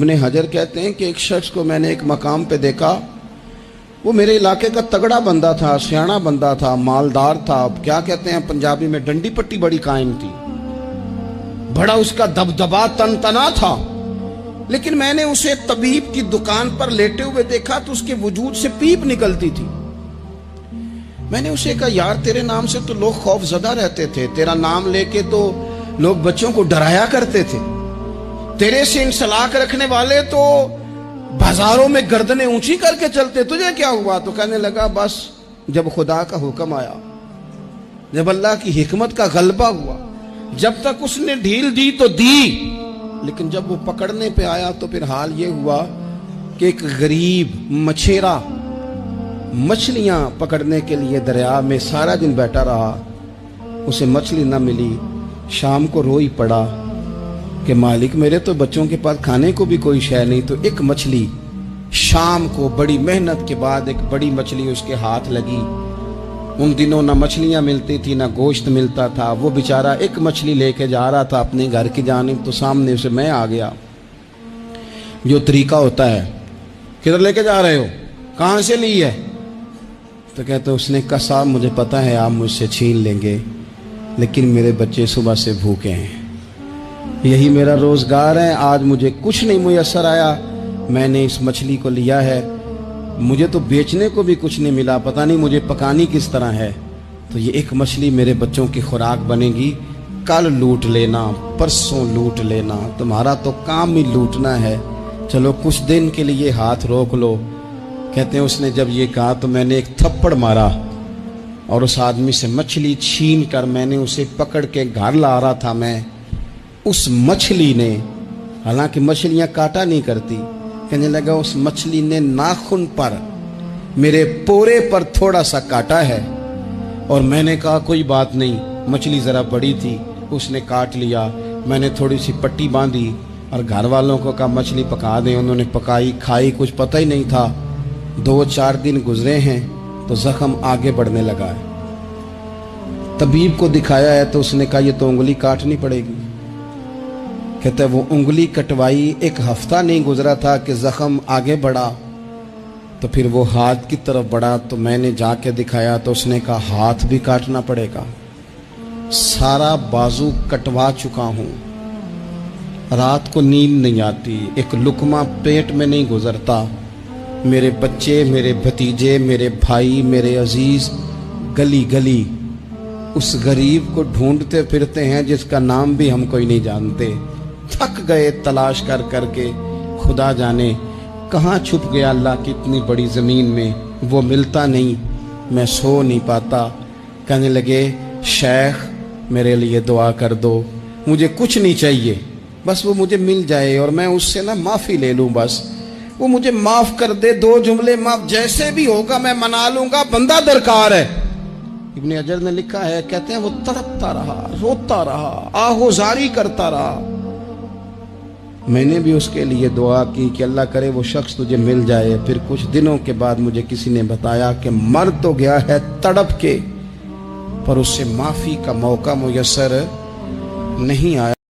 ابن حجر کہتے ہیں کہ ایک شخص کو میں نے ایک مقام پہ دیکھا، وہ میرے علاقے کا تگڑا بندہ تھا، سیاںا بندہ تھا، مالدار تھا، کیا کہتے ہیں پنجابی میں ڈنڈی پٹی بڑی قائم تھی، بڑا اس کا دبدبا تن تنا تھا، لیکن میں نے اسے طبیب کی دکان پر لیٹے ہوئے دیکھا تو اس کے وجود سے پیپ نکلتی تھی۔ میں نے اسے کہا یار تیرے نام سے تو لوگ خوف زدہ رہتے تھے، تیرا نام لے کے تو لوگ بچوں کو ڈرایا کرتے تھے، تیرے سے انسلاک رکھنے والے تو بازاروں میں گردنیں اونچی کر کے چلتے، تجھے کیا ہوا؟ تو کہنے لگا بس جب خدا کا حکم آیا، جب اللہ کی حکمت کا غلبہ ہوا، جب تک اس نے ڈھیل دی تو دی، لیکن جب وہ پکڑنے پہ آیا تو پھر حال یہ ہوا کہ ایک غریب مچھیرا مچھلیاں پکڑنے کے لیے دریا میں سارا دن بیٹھا رہا، اسے مچھلی نہ ملی، شام کو روئی پڑا کہ مالک میرے تو بچوں کے پاس کھانے کو بھی کوئی شے نہیں۔ تو ایک مچھلی شام کو بڑی محنت کے بعد ایک بڑی مچھلی اس کے ہاتھ لگی۔ ان دنوں نہ مچھلیاں ملتی تھی نہ گوشت ملتا تھا، وہ بیچارہ ایک مچھلی لے کے جا رہا تھا اپنے گھر کی جانب، تو سامنے اسے میں آ گیا۔ جو طریقہ ہوتا ہے، کدھر لے کے جا رہے ہو، کہاں سے لی ہے؟ تو کہتے اس نے کہا صاحب مجھے پتہ ہے آپ مجھ سے چھین لیں گے، لیکن میرے بچے صبح سے بھوکے ہیں، یہی میرا روزگار ہے، آج مجھے کچھ نہیں میسر آیا، میں نے اس مچھلی کو لیا ہے، مجھے تو بیچنے کو بھی کچھ نہیں ملا، پتہ نہیں مجھے پکانی کس طرح ہے، تو یہ ایک مچھلی میرے بچوں کی خوراک بنے گی، کل لوٹ لینا، پرسوں لوٹ لینا، تمہارا تو کام ہی لوٹنا ہے، چلو کچھ دن کے لیے ہاتھ روک لو۔ کہتے ہیں اس نے جب یہ کہا تو میں نے ایک تھپڑ مارا اور اس آدمی سے مچھلی چھین کر میں نے اسے پکڑ کے گھر لا رہا تھا میں، اس مچھلی نے، حالانکہ مچھلیاں کاٹا نہیں کرتی، کہنے لگا اس مچھلی نے ناخن پر میرے پورے پر تھوڑا سا کاٹا ہے، اور میں نے کہا کوئی بات نہیں، مچھلی ذرا بڑی تھی، اس نے کاٹ لیا، میں نے تھوڑی سی پٹی باندھی اور گھر والوں کو کہا مچھلی پکا دیں، انہوں نے پکائی کھائی، کچھ پتہ ہی نہیں تھا، 2-4 دن گزرے ہیں تو زخم آگے بڑھنے لگا ہے۔ طبیب کو دکھایا ہے تو اس نے کہا یہ تو انگلی کاٹنی پڑے گی۔ کہتا ہے وہ انگلی کٹوائی، 1 ہفتہ نہیں گزرا تھا کہ زخم آگے بڑھا، تو پھر وہ ہاتھ کی طرف بڑھا، تو میں نے جا کے دکھایا تو اس نے کہا ہاتھ بھی کاٹنا پڑے گا، سارا بازو کٹوا چکا ہوں، رات کو نیند نہیں آتی، ایک لقمہ پیٹ میں نہیں گزرتا، میرے بچے، میرے بھتیجے، میرے بھائی، میرے عزیز گلی گلی اس غریب کو ڈھونڈتے پھرتے ہیں جس کا نام بھی ہم کوئی نہیں جانتے، تھک گئے تلاش کر کر کے، خدا جانے کہاں چھپ گیا اللہ کی اتنی بڑی زمین میں، وہ ملتا نہیں، میں سو نہیں پاتا۔ کہنے لگے شیخ میرے لیے دعا کر دو، مجھے کچھ نہیں چاہیے، بس وہ مجھے مل جائے اور میں اس سے معافی لے لوں، بس وہ مجھے معاف کر دے، 2 جملے معاف، جیسے بھی ہوگا میں منا لوں گا، بندہ درکار ہے۔ ابن حجر نے لکھا ہے، کہتے ہیں وہ تڑپتا رہا، روتا رہا، آہوزاری کرتا رہا، میں نے بھی اس کے لیے دعا کی کہ اللہ کرے وہ شخص تجھے مل جائے۔ پھر کچھ دنوں کے بعد مجھے کسی نے بتایا کہ مر تو گیا ہے تڑپ کے، پر اس سے معافی کا موقع میسر نہیں آیا۔